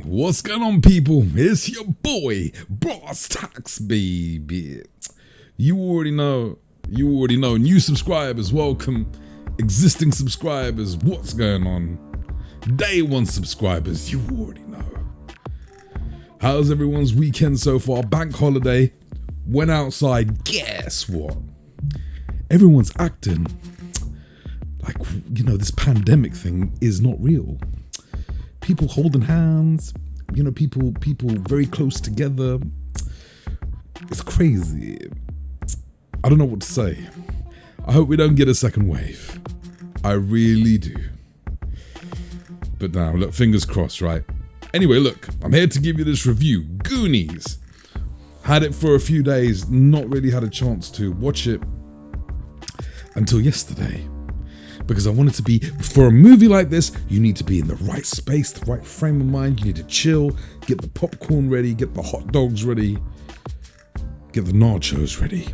What's going on, people? It's your boy, brasstax, baby. You already know. New subscribers, welcome. Existing subscribers, what's going on? Day one subscribers, you already know. How's everyone's weekend so far? Bank holiday, went outside, guess what? Everyone's acting like, this pandemic thing is not real. People holding hands, people very close together. It's crazy. I don't know what to say. I hope we don't get a second wave. I really do. But now, look, fingers crossed, right? Anyway, look, I'm here to give you this review. Goonies. Had it for a few days, not really had a chance to watch it until yesterday. Because I wanted to be, for a movie like this, you need to be in the right space, the right frame of mind. You need to chill, get the popcorn ready, get the hot dogs ready, get the nachos ready.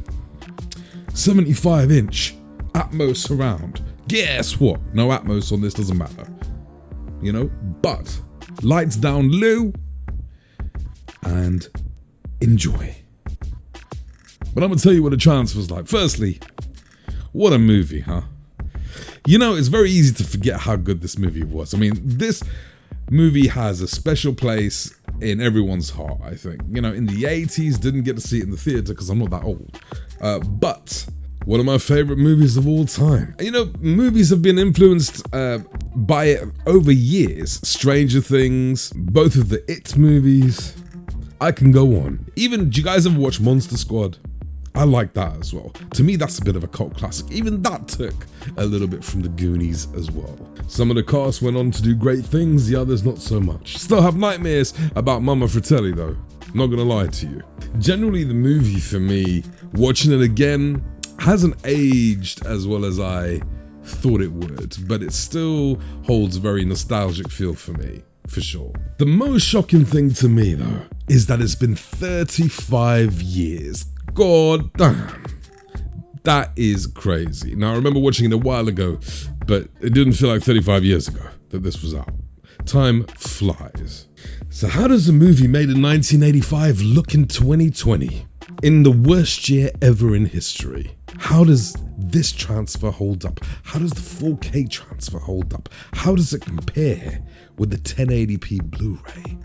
75-inch Atmos surround. Guess what? No Atmos on this, doesn't matter. But lights down low and enjoy. But I'm gonna tell you what the chance was like. Firstly, what a movie, huh? It's very easy to forget how good this movie was. I mean, this movie has a special place in everyone's heart, I think. In the 80s, didn't get to see it in the theater because I'm not that old. But one of my favorite movies of all time. Movies have been influenced by it over years. Stranger Things, both of the It movies. I can go on. Even, do you guys ever watch Monster Squad? I like that as well. To me, that's a bit of a cult classic. Even that took a little bit from the Goonies as well. Some of the cast went on to do great things, the others not so much. Still have nightmares about Mama Fratelli though. Not gonna lie to you. Generally, the movie for me, watching it again, hasn't aged as well as I thought it would, but it still holds a very nostalgic feel for me, for sure. The most shocking thing to me though, is that it's been 35 years. God damn, that is crazy. Now I remember watching it a while ago, but it didn't feel like 35 years ago that this was out. Time flies. So how does a movie made in 1985 look in 2020? In the worst year ever in history. How does this transfer hold up? How does the 4K transfer hold up? How does it compare with the 1080p Blu-ray?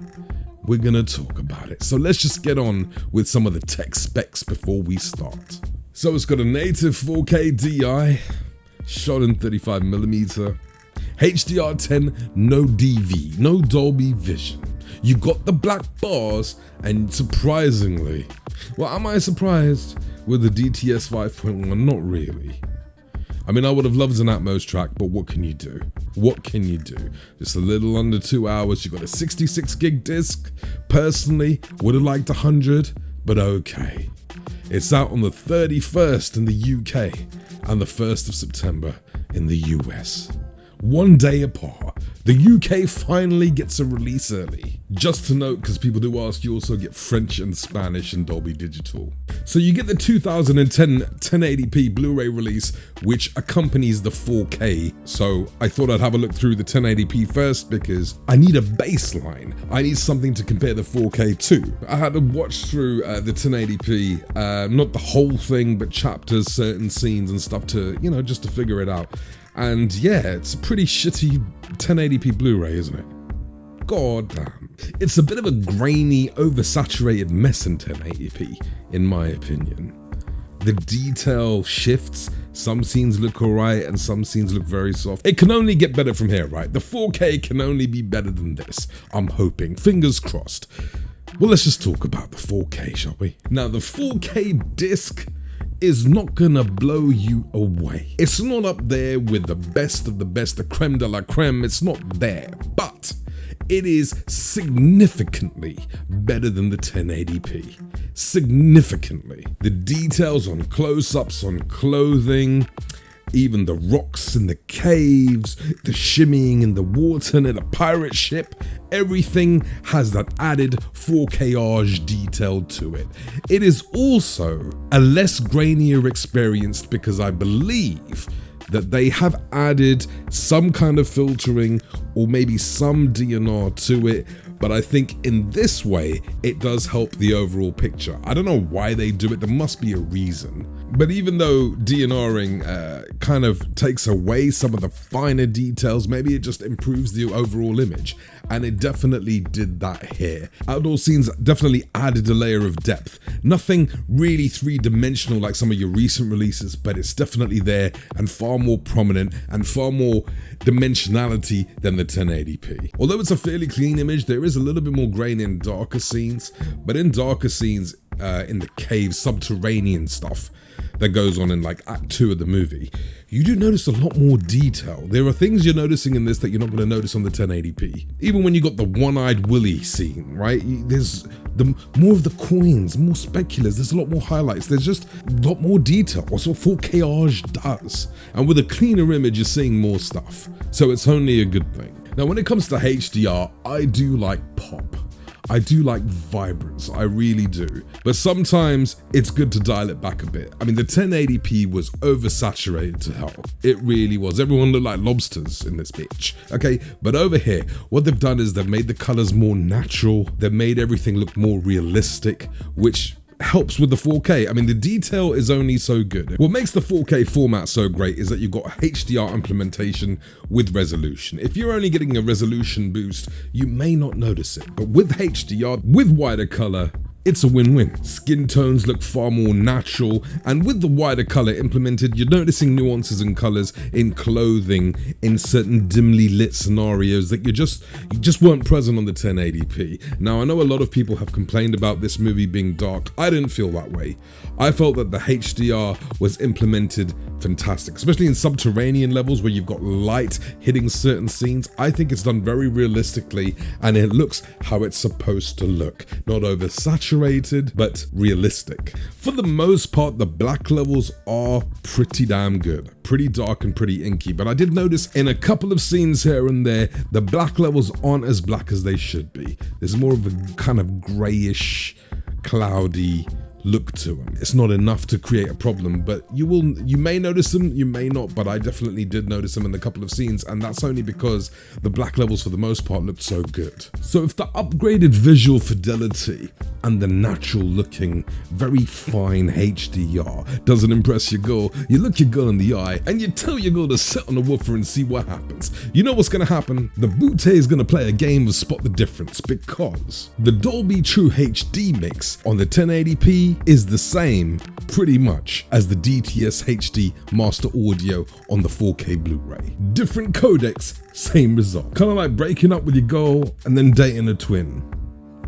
We're gonna talk about it. So let's just get on with some of the tech specs before we start. So it's got a native 4K DI, shot in 35mm, HDR10, no DV, no Dolby Vision. You got the black bars, and surprisingly, well, am I surprised with the DTS 5.1? Not really. I mean, I would have loved an Atmos track, but what can you do? What can you do? Just a little under 2 hours. You got a 66 gig disc. Personally, would have liked 100, but okay. It's out on the 31st in the UK and the 1st of September in the US. 1 day apart. The UK finally gets a release early. Just to note, because people do ask, you also get French and Spanish in Dolby Digital. So you get the 2010 1080p Blu-ray release, which accompanies the 4K. So I thought I'd have a look through the 1080p first because I need a baseline. I need something to compare the 4K to. I had to watch through the 1080p, not the whole thing, but chapters, certain scenes and stuff to, just to figure it out. And yeah, it's a pretty shitty 1080p Blu-ray, isn't it? God damn. It's a bit of a grainy, oversaturated mess in 1080p, in my opinion. The detail shifts, some scenes look alright and some scenes look very soft. It can only get better from here, right? The 4K can only be better than this, I'm hoping. Fingers crossed. Well, let's just talk about the 4K, shall we? Now, the 4K disc is not gonna blow you away. It's not up there with the best of the best, the creme de la creme, it's not there, but it is significantly better than the 1080p. Significantly. The details on close-ups on clothing, even the rocks in the caves, the shimmying in the water near the pirate ship, everything has that added 4K-age detail to it. It is also a less grainier experience because I believe that they have added some kind of filtering or maybe some DNR to it but I think in this way, it does help the overall picture. I don't know why they do it, there must be a reason. But even though DNRing kind of takes away some of the finer details, maybe it just improves the overall image. And it definitely did that here. Outdoor scenes definitely added a layer of depth. Nothing really three-dimensional like some of your recent releases, but it's definitely there and far more prominent and far more dimensionality than the 1080p. Although it's a fairly clean image, there is a little bit more grain in darker scenes, but in darker scenes, in the cave, subterranean stuff that goes on in like Act 2 of the movie, you do notice a lot more detail. There are things you're noticing in this that you're not going to notice on the 1080p. Even when you got the one-eyed Willy scene, right? There's more of the coins, more speculars, there's a lot more highlights, there's just a lot more detail. That's what 4K does. And with a cleaner image, you're seeing more stuff. So it's only a good thing. Now, when it comes to HDR, I do like pop. I do like vibrance, I really do. But sometimes it's good to dial it back a bit. I mean, the 1080p was oversaturated to hell. It really was. Everyone looked like lobsters in this bitch, okay? But over here, what they've done is they've made the colors more natural. They've made everything look more realistic, which helps with the 4K. I mean, the detail is only so good. What makes the 4K format so great is that you've got HDR implementation with resolution. If you're only getting a resolution boost, you may not notice it. But with HDR, with wider color, it's a win-win. Skin tones look far more natural, and with the wider color implemented, you're noticing nuances in colors in clothing, in certain dimly lit scenarios that you just weren't present on the 1080p. Now, I know a lot of people have complained about this movie being dark. I didn't feel that way. I felt that the HDR was implemented fantastic, especially in subterranean levels where you've got light hitting certain scenes. I think it's done very realistically, and it looks how it's supposed to look. Not oversaturated, but realistic. For the most part, the black levels are pretty damn good. Pretty dark and pretty inky, but I did notice in a couple of scenes here and there, the black levels aren't as black as they should be. There's more of a kind of grayish, cloudy look to them. It's not enough to create a problem, but you may notice them, you may not, but I definitely did notice them in a couple of scenes, and that's only because the black levels for the most part looked so good. So if the upgraded visual fidelity and the natural looking, very fine HDR doesn't impress your girl, you look your girl in the eye and you tell your girl to sit on the woofer and see what happens. You know what's gonna happen? The Blu-ray is gonna play a game of spot the difference, because the Dolby True HD mix on the 1080p is the same pretty much as the DTS HD master audio on the 4K Blu-ray. Different codecs, same result. Kind of like breaking up with your girl and then dating a twin.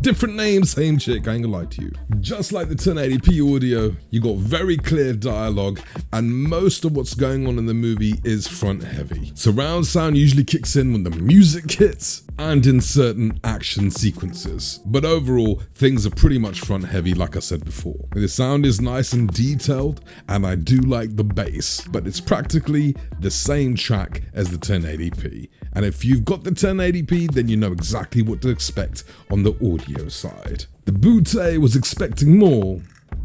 Different name, same chick, I ain't gonna lie to you. Just like the 1080p audio, you got very clear dialogue, and most of what's going on in the movie is front heavy. Surround sound usually kicks in when the music hits and in certain action sequences. But overall, things are pretty much front heavy, like I said before. The sound is nice and detailed, and I do like the bass, but it's practically the same track as the 1080p. And if you've got the 1080p, then you know exactly what to expect on the audio side. The Blu-ray was expecting more,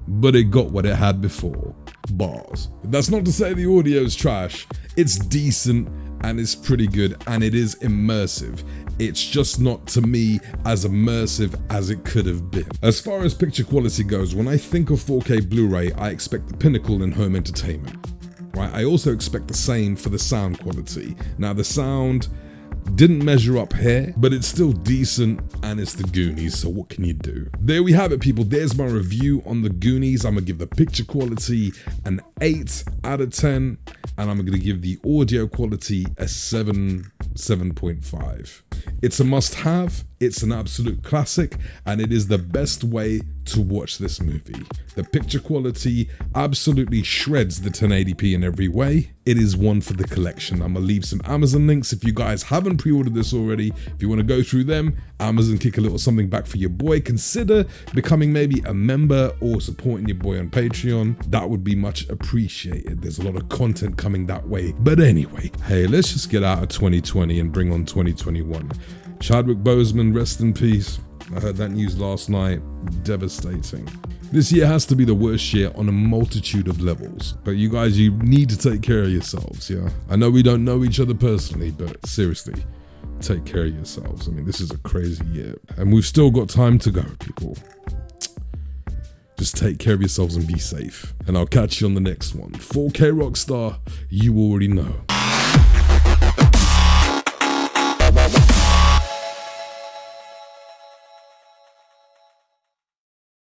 but it got what it had before. Bars. That's not to say the audio is trash. It's decent and it's pretty good, and it is immersive. It's just not, to me, as immersive as it could have been. As far as picture quality goes, when I think of 4K Blu-ray, I expect the pinnacle in home entertainment. Right? I also expect the same for the sound quality. Now, the sound didn't measure up here, but it's still decent, and it's the Goonies, so what can you do? There we have it, people. There's my review on the Goonies. I'm gonna give the picture quality an 8 out of 10, and I'm gonna give the audio quality a 7.5. It's a must-have, it's an absolute classic, and it is the best way to watch this movie. The picture quality absolutely shreds the 1080p in every way. It is one for the collection. I'm gonna leave some Amazon links if you guys haven't pre-ordered this already. If you want to go through them, Amazon kick a little something back for your boy. Consider becoming maybe a member or supporting your boy on Patreon. That would be much appreciated. There's a lot of content coming that way. But anyway, hey, let's just get out of 2020 and bring on 2021. Chadwick Boseman, rest in peace. I heard that news last night. Devastating. This year has to be the worst year on a multitude of levels. But you guys, you need to take care of yourselves, yeah? I know we don't know each other personally, but seriously, take care of yourselves. I mean, this is a crazy year, and we've still got time to go, people. Just take care of yourselves and be safe. And I'll catch you on the next one. 4K Rockstar, you already know.